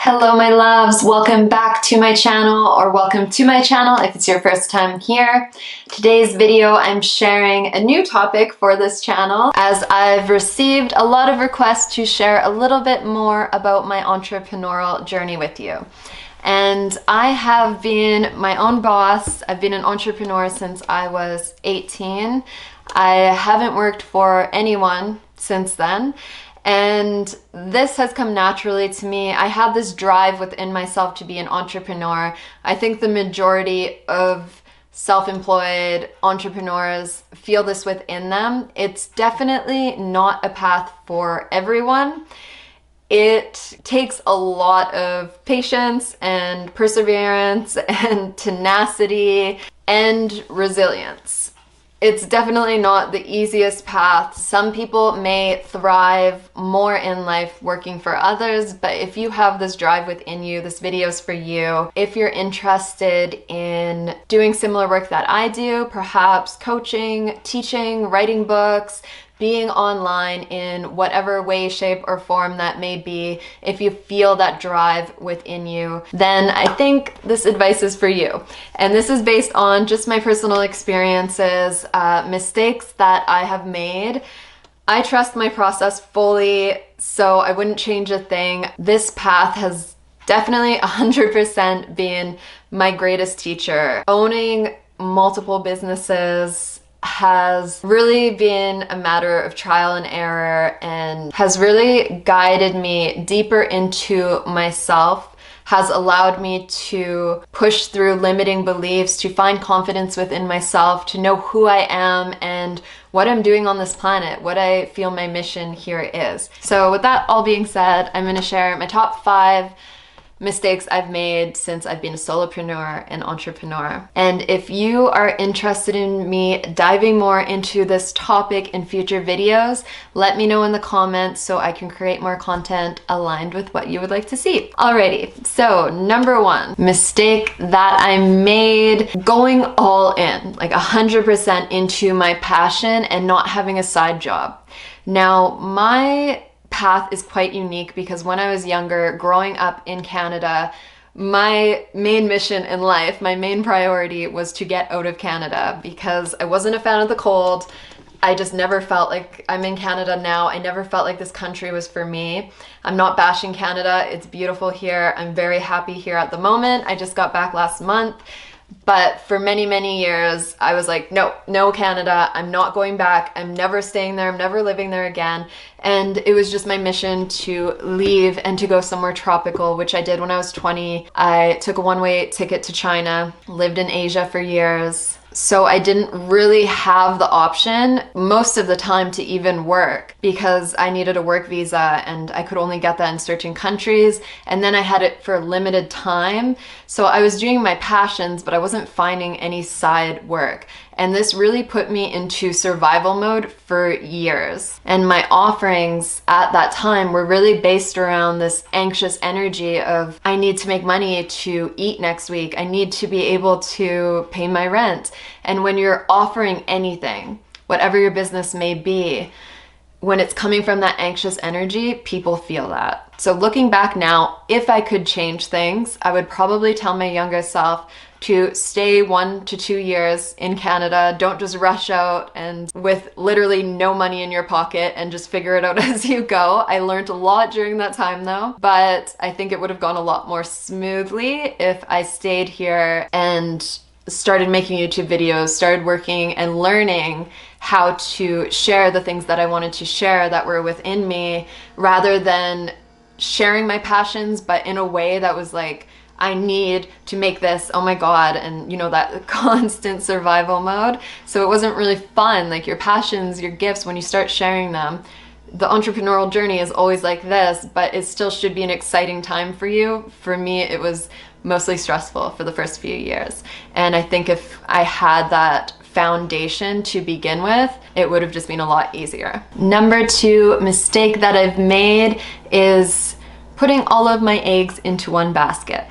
Hello my loves, welcome back to my channel, or welcome to my channel if it's your first time here. Today's video I'm sharing a new topic for this channel as I've received a lot of requests to share a little bit more about my entrepreneurial journey with you. And I have been my own boss. I've been an entrepreneur since I was 18. I haven't worked for anyone since then. And this has come naturally to me. I have this drive within myself to be an entrepreneur. I think the majority of self-employed entrepreneurs feel this within them. It's definitely not a path for everyone. It takes a lot of patience and perseverance and tenacity and resilience. It's definitely not the easiest path. Some people may thrive more in life working for others, but if you have this drive within you, this video is for you. If you're interested in doing similar work that I do, perhaps coaching, teaching, writing books, being online in whatever way, shape, or form that may be, if you feel that drive within you, then I think this advice is for you. And this is based on just my personal experiences, mistakes that I have made. I trust my process fully, so I wouldn't change a thing. This path has definitely 100% been my greatest teacher. Owning multiple businesses has really been a matter of trial and error and has really guided me deeper into myself, has allowed me to push through limiting beliefs, to find confidence within myself, to know who I am and what I'm doing on this planet, what I feel my mission here is. So with that all being said, I'm going to share my top 5 mistakes I've made since I've been a solopreneur and entrepreneur. And if you are interested in me diving more into this topic in future videos, let me know in the comments so I can create more content aligned with what you would like to see. Alrighty, so number 1 mistake that I made, going all in, like 100% into my passion and not having a side job. Now, my path is quite unique because when I was younger, growing up in Canada, my main mission in life, my main priority was to get out of Canada because I wasn't a fan of the cold. I just never felt like, I'm in Canada now, I never felt like this country was for me. I'm not bashing Canada, it's beautiful here. I'm very happy here at the moment. I just got back last month. But for many, many years, I was like, no, Canada, I'm not going back. I'm never staying there. I'm never living there again. And it was just my mission to leave and to go somewhere tropical, which I did when I was 20. I took a one-way ticket to China, lived in Asia for years. So I didn't really have the option most of the time to even work because I needed a work visa and I could only get that in certain countries. And then I had it for a limited time. So I was doing my passions, but I wasn't finding any side work. And this really put me into survival mode for years. And my offerings at that time were really based around this anxious energy of, I need to make money to eat next week. I need to be able to pay my rent. And when you're offering anything, whatever your business may be, when it's coming from that anxious energy, people feel that. So looking back now, if I could change things, I would probably tell my younger self to stay 1 to 2 years in Canada. Don't just rush out and with literally no money in your pocket and just figure it out as you go. I learned a lot during that time though, but I think it would have gone a lot more smoothly if I stayed here and started making YouTube videos, started working and learning how to share the things that I wanted to share that were within me, rather than sharing my passions, but in a way that was like, I need to make this, oh my God, and you know, that constant survival mode. So it wasn't really fun. Like your passions, your gifts, when you start sharing them, the entrepreneurial journey is always like this, but it still should be an exciting time for you. For me, it was mostly stressful for the first few years. And I think if I had that foundation to begin with, it would have just been a lot easier. Number 2 mistake that I've made is putting all of my eggs into one basket.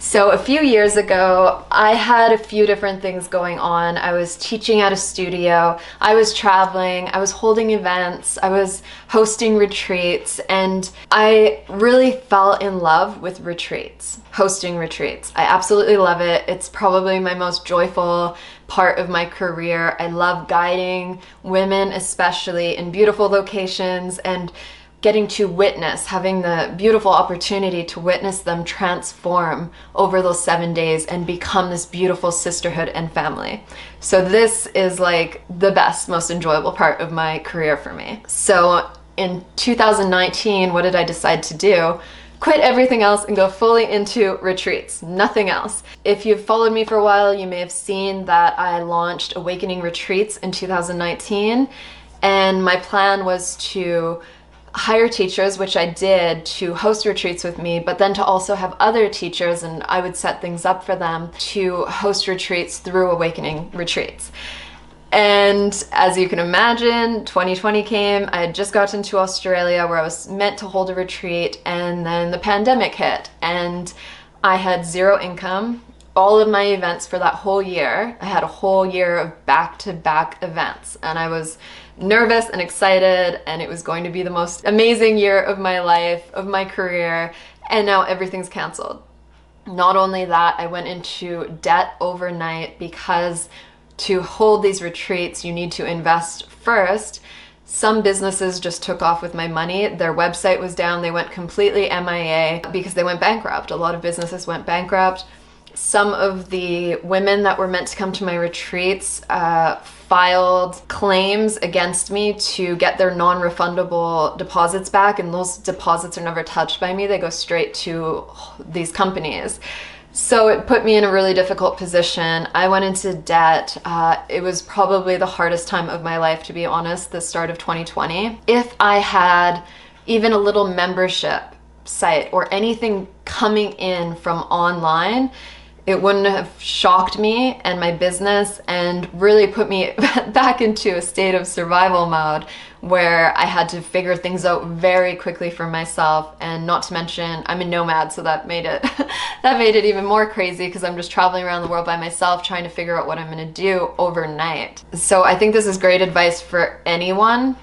So a few years ago, I had a few different things going on. I was teaching at a studio, I was traveling, I was holding events, I was hosting retreats, and I really fell in love with retreats, hosting retreats. I absolutely love it. It's probably my most joyful part of my career. I love guiding women, especially in beautiful locations, and getting to witness, having the beautiful opportunity to witness them transform over those 7 days and become this beautiful sisterhood and family. So this is like the best, most enjoyable part of my career for me. So in 2019, what did I decide to do? Quit everything else and go fully into retreats, nothing else. If you've followed me for a while, you may have seen that I launched Awakening Retreats in 2019, and my plan was to hire teachers, which I did, to host retreats with me, but then to also have other teachers, and I would set things up for them to host retreats through Awakening Retreats. And as you can imagine, 2020 came. I had just gotten to Australia where I was meant to hold a retreat, and then the pandemic hit, and I had zero income. All of my events for that whole year, I had a whole year of back-to-back events, and I was nervous and excited, and it was going to be the most amazing year of my life, of my career, and now everything's canceled. Not only that, I went into debt overnight because to hold these retreats, you need to invest first. Some businesses just took off with my money. Their website was down. They went completely MIA because they went bankrupt. A lot of businesses went bankrupt. Some of the women that were meant to come to my retreats filed claims against me to get their non-refundable deposits back, and those deposits are never touched by me. They go straight to these companies. So it put me in a really difficult position. I went into debt. It was probably the hardest time of my life, to be honest, the start of 2020. If I had even a little membership site or anything coming in from online, it wouldn't have shocked me and my business and really put me back into a state of survival mode where I had to figure things out very quickly for myself. And not to mention, I'm a nomad, so that made it that made it even more crazy because I'm just traveling around the world by myself trying to figure out what I'm gonna do overnight. So I think this is great advice for anyone.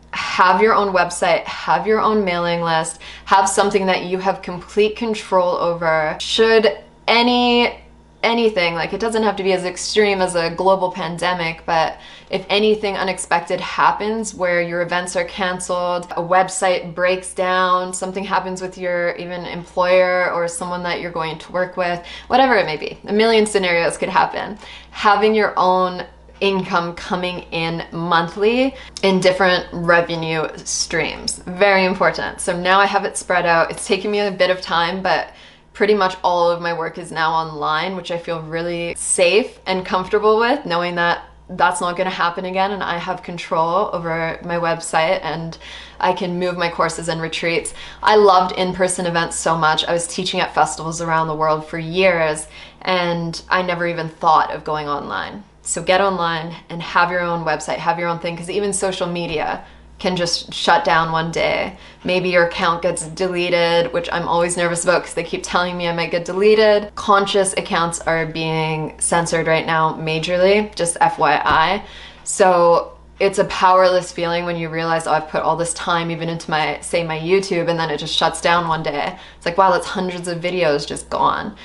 Have your own website, have your own mailing list, have something that you have complete control over. Should anything, like it doesn't have to be as extreme as a global pandemic, but if anything unexpected happens where your events are canceled, a website breaks down, something happens with your even employer or someone that you're going to work with, whatever it may be, a million scenarios could happen. Having your own income coming in monthly in different revenue streams, very important. So now I have it spread out. It's taken me a bit of time, but pretty much all of my work is now online, which I feel really safe and comfortable with, knowing that that's not going to happen again, and I have control over my website and I can move my courses and retreats. I loved in-person events so much. I was teaching at festivals around the world for years, and I never even thought of going online. So get online and have your own website, have your own thing, because even social media can just shut down one day. Maybe your account gets deleted, which I'm always nervous about because they keep telling me I might get deleted. Conscious accounts are being censored right now majorly, just FYI. So it's a powerless feeling when you realize, oh, I've put all this time even into my, say, my YouTube, and then it just shuts down one day. It's like, wow, that's hundreds of videos just gone.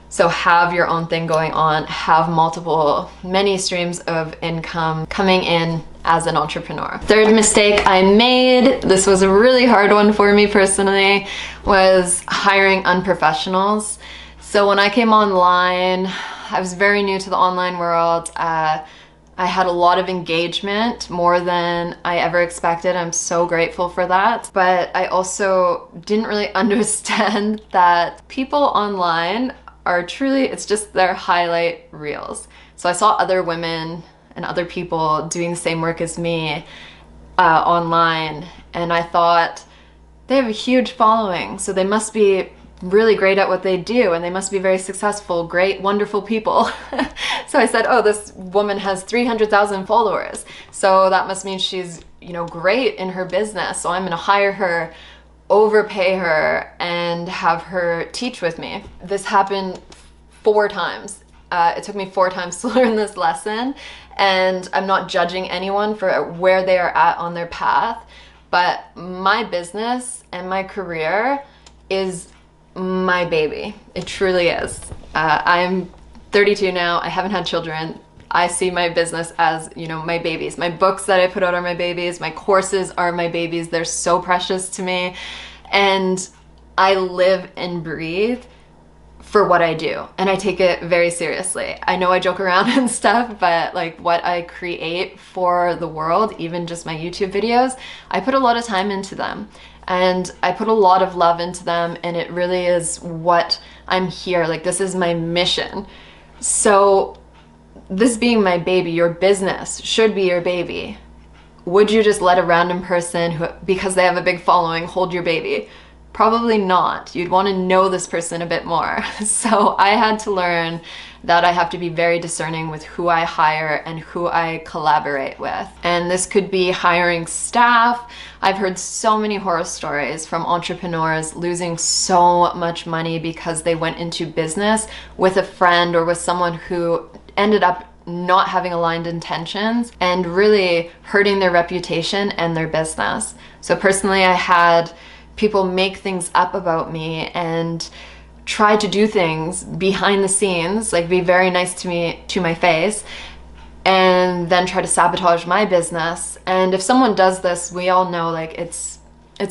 So have your own thing going on, have many streams of income coming in as an entrepreneur. Third mistake I made, this was a really hard one for me personally, was hiring unprofessionals. So when I came online, I was very new to the online world. I had a lot of engagement, more than I ever expected. I'm so grateful for that. But I also didn't really understand that people online are truly, it's just their highlight reels. So I saw other women and other people doing the same work as me online, and I thought, they have a huge following, so they must be really great at what they do, and they must be very successful, great, wonderful people. So I said, oh, this woman has 300,000 followers, so that must mean she's, you know, great in her business, so I'm gonna hire her overpay her and have her teach with me. This happened 4 times. It took me 4 times to learn this lesson, and I'm not judging anyone for where they are at on their path, but my business and my career is my baby. It truly is. I'm 32 now. I haven't had children. I see my business as, you know, my babies. My books that I put out are my babies. My courses are my babies. They're so precious to me. And I live and breathe for what I do, and I take it very seriously. I know I joke around and stuff, but like what I create for the world, even just my YouTube videos, I put a lot of time into them, and I put a lot of love into them, and it really is what I'm here. Like, this is my mission. So this being my baby, your business should be your baby. Would you just let a random person who, because they have a big following, hold your baby? Probably not. You'd want to know this person a bit more. So I had to learn that I have to be very discerning with who I hire and who I collaborate with. And this could be hiring staff. I've heard so many horror stories from entrepreneurs losing so much money because they went into business with a friend or with someone who ended up not having aligned intentions and really hurting their reputation and their business. So personally, I had people make things up about me and try to do things behind the scenes, like be very nice to me to my face, and then try to sabotage my business. And if someone does this, we all know, like, it's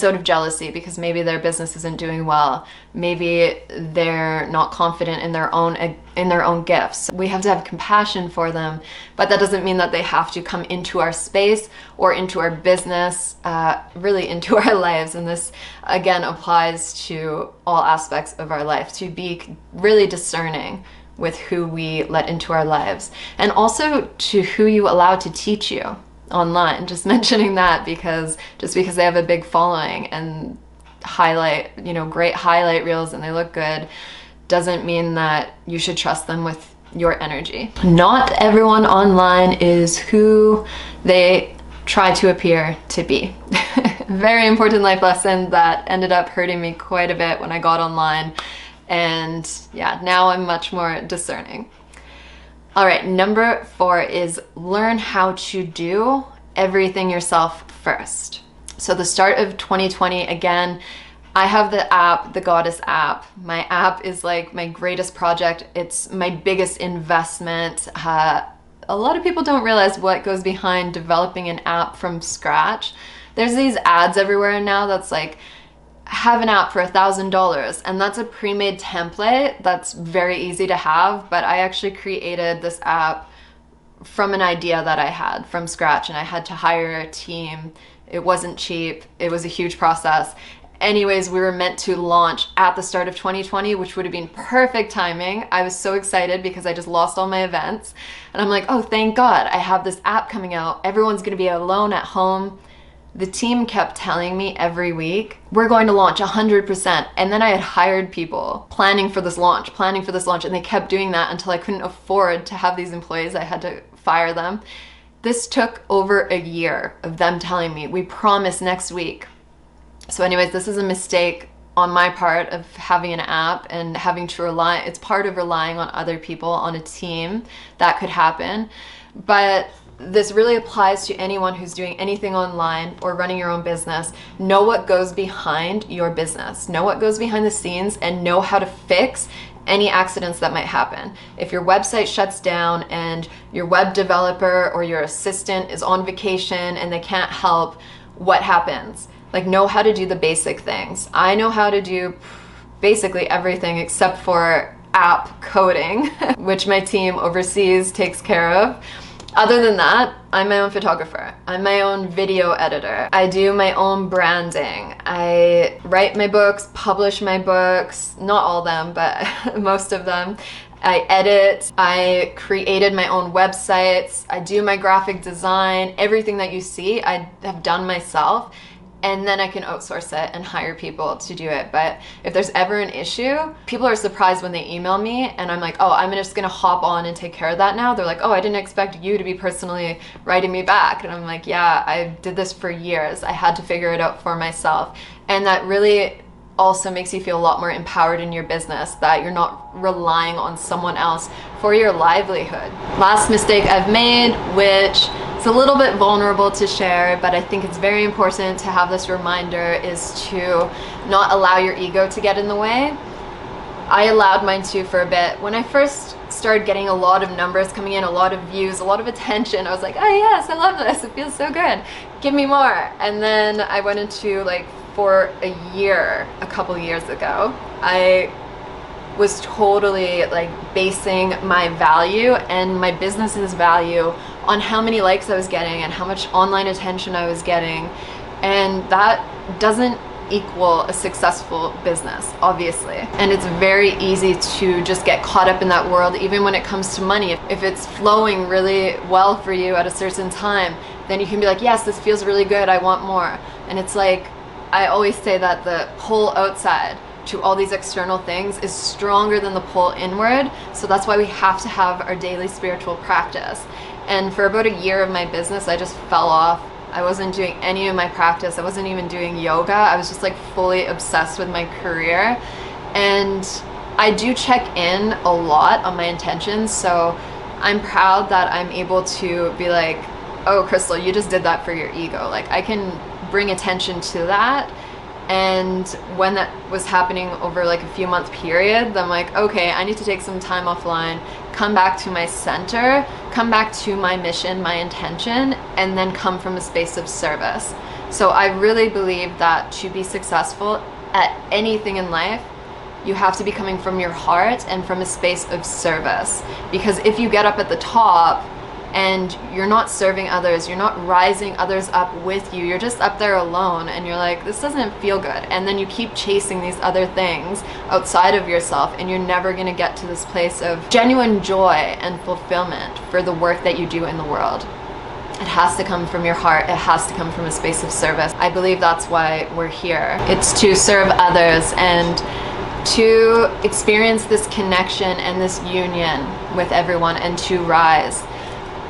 out of jealousy because maybe their business isn't doing well. Maybe they're not confident in their own gifts. We have to have compassion for them, but that doesn't mean that they have to come into our space or into our business, really into our lives. And this again applies to all aspects of our life, to be really discerning with who we let into our lives, and also to who you allow to teach you online. Just mentioning that because just because they have a big following and highlight, you know, great highlight reels and they look good, doesn't mean that you should trust them with your energy. Not everyone online is who they try to appear to be. Very important life lesson that ended up hurting me quite a bit when I got online. And yeah, now I'm much more discerning. All right, number 4 is learn how to do everything yourself first. So the start of 2020, again, I have the app, the Goddess app. My app is like my greatest project. It's my biggest investment. A lot of people don't realize what goes behind developing an app from scratch. There's these ads everywhere now that's like, have an app for $1,000, and that's a pre-made template that's very easy to have, but I actually created this app from an idea that I had from scratch, and I had to hire a team. It wasn't cheap. It was a huge process. Anyways, we were meant to launch at the start of 2020, which would have been perfect timing. I was so excited because I just lost all my events, and I'm like, oh, thank God, I have this app coming out. Everyone's gonna be alone at home. The team kept telling me every week, we're going to launch 100%. And then I had hired people planning for this launch, and they kept doing that until I couldn't afford to have these employees. I had to fire them. This took over a year of them telling me, we promise next week. So anyways, this is a mistake on my part of having an app and having to rely, it's part of relying on other people, on a team. That could happen. But this really applies to anyone who's doing anything online or running your own business. Know what goes behind your business. Know what goes behind the scenes and know how to fix any accidents that might happen. If your website shuts down and your web developer or your assistant is on vacation and they can't help, what happens? Like, know how to do the basic things. I know how to do basically everything except for app coding, which my team overseas takes care of. Other than that, I'm my own photographer. I'm my own video editor. I do my own branding. I write my books, publish my books, not all of them, but most of them. I edit. I created my own websites. I do my graphic design. Everything that you see, I have done myself. and then I can outsource it and hire people to do it. But if there's ever an issue, people are surprised when they email me and I'm like, oh, I'm just gonna hop on and take care of that now. They're like, oh, I didn't expect you to be personally writing me back. And I'm like, yeah, I did this for years. I had to figure it out for myself. And that really also makes you feel a lot more empowered in your business, that you're not relying on someone else for your livelihood. Last mistake I've made, which is a little bit vulnerable to share, but I think it's very important to have this reminder, is to not allow your ego to get in the way. I allowed mine to for a bit. When I first started getting a lot of numbers coming in, a lot of views, a lot of attention, I was like, oh yes, I love this, it feels so good, give me more. And then I went into like, for a year, a couple years ago, I was totally like basing my value and my business's value on how many likes I was getting and how much online attention I was getting. And that doesn't equal a successful business, obviously. And it's very easy to just get caught up in that world, even when it comes to money. If it's flowing really well for you at a certain time, then you can be like, yes, this feels really good, I want more. And it's like, I always say that the pull outside to all these external things is stronger than the pull inward. So that's why we have to have our daily spiritual practice. And for about a year of my business, I just fell off. I wasn't doing any of my practice. I wasn't even doing yoga. I was just like fully obsessed with my career. And I do check in a lot on my intentions. So I'm proud that I'm able to be like, oh, Krystal, you just did that for your ego. Like, I can bring attention to that. And when that was happening over like a few month period, I'm like, okay, I need to take some time offline, come back to my center, come back to my mission, my intention, and then come from a space of service. So I really believe that to be successful at anything in life, you have to be coming from your heart and from a space of service. Because if you get up at the top and you're not serving others, you're not rising others up with you, you're just up there alone and you're like, this doesn't feel good. And then you keep chasing these other things outside of yourself and you're never gonna get to this place of genuine joy and fulfillment for the work that you do in the world. It has to come from your heart. It has to come from a space of service. I believe that's why we're here. It's to serve others and to experience this connection and this union with everyone and to rise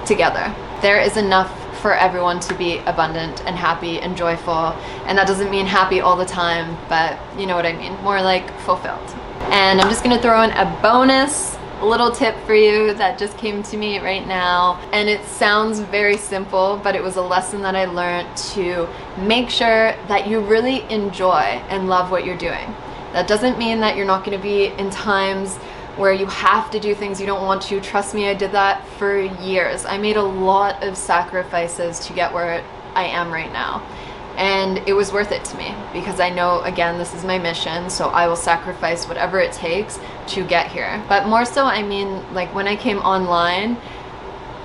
together. There is enough for everyone to be abundant and happy and joyful, and that doesn't mean happy all the time, but you know what I mean, more like fulfilled. And I'm just gonna throw in a bonus little tip for you that just came to me right now, and it sounds very simple, but it was a lesson that I learned, to make sure that you really enjoy and love what you're doing. That doesn't mean that you're not going to be in times where you have to do things you don't want to. Trust me, I did that for years. I made a lot of sacrifices to get where I am right now. And it was worth it to me because I know, again, this is my mission, so I will sacrifice whatever it takes to get here. But more so, I mean, like when I came online,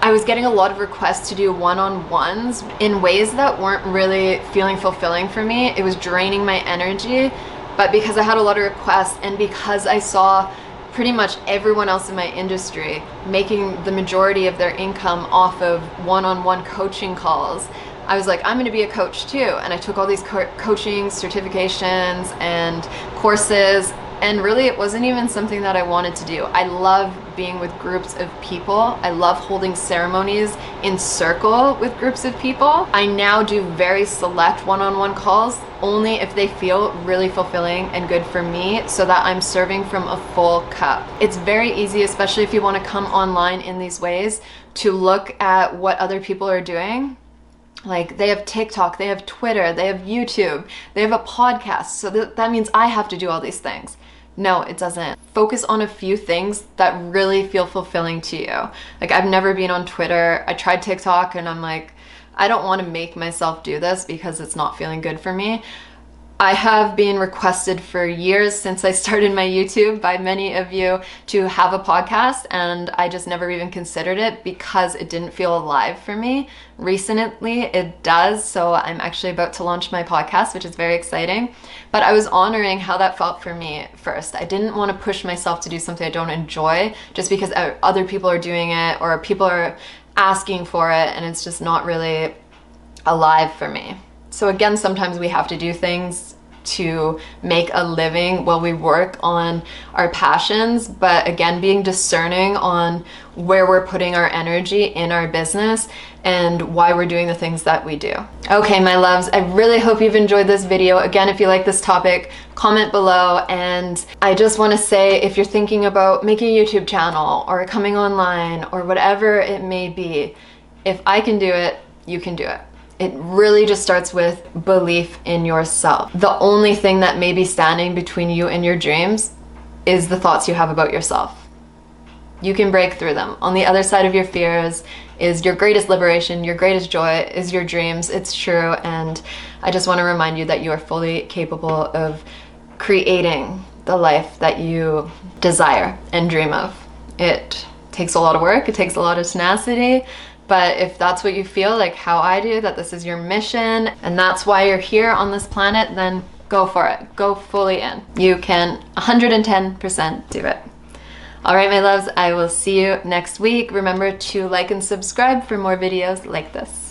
I was getting a lot of requests to do one-on-ones in ways that weren't really feeling fulfilling for me. It was draining my energy, but because I had a lot of requests and because I saw pretty much everyone else in my industry making the majority of their income off of one-on-one coaching calls, I was like, I'm going to be a coach too. And I took all these coaching certifications and courses, and really it wasn't even something that I wanted to do. I love being with groups of people. I love holding ceremonies in circle with groups of people. I now do very select one-on-one calls only if they feel really fulfilling and good for me, so that I'm serving from a full cup. It's very easy, especially if you want to come online in these ways, to look at what other people are doing. Like, they have TikTok, they have Twitter, they have YouTube, they have a podcast, so that means I have to do all these things. No, it doesn't. Focus on a few things that really feel fulfilling to you. Like, I've never been on Twitter. I tried TikTok and I'm like, I don't want to make myself do this because it's not feeling good for me. I have been requested for years since I started my YouTube by many of you to have a podcast, and I just never even considered it because it didn't feel alive for me. Recently it does, so I'm actually about to launch my podcast, which is very exciting. But I was honoring how that felt for me first. I didn't want to push myself to do something I don't enjoy just because other people are doing it or people are asking for it, and it's just not really alive for me. So again, sometimes we have to do things to make a living while we work on our passions, but again, being discerning on where we're putting our energy in our business and why we're doing the things that we do. Okay, my loves, I really hope you've enjoyed this video. Again, if you like this topic, comment below. And I just want to say, if you're thinking about making a YouTube channel or coming online or whatever it may be, if I can do it, you can do it. It really just starts with belief in yourself. The only thing that may be standing between you and your dreams is the thoughts you have about yourself. You can break through them. On the other side of your fears is your greatest liberation, your greatest joy is your dreams. It's true. And I just want to remind you that you are fully capable of creating the life that you desire and dream of. It takes a lot of work. It takes a lot of tenacity. But if that's what you feel, like how I do, that this is your mission and that's why you're here on this planet, then go for it. Go fully in. You can 110% do it. All right, my loves, I will see you next week. Remember to like and subscribe for more videos like this.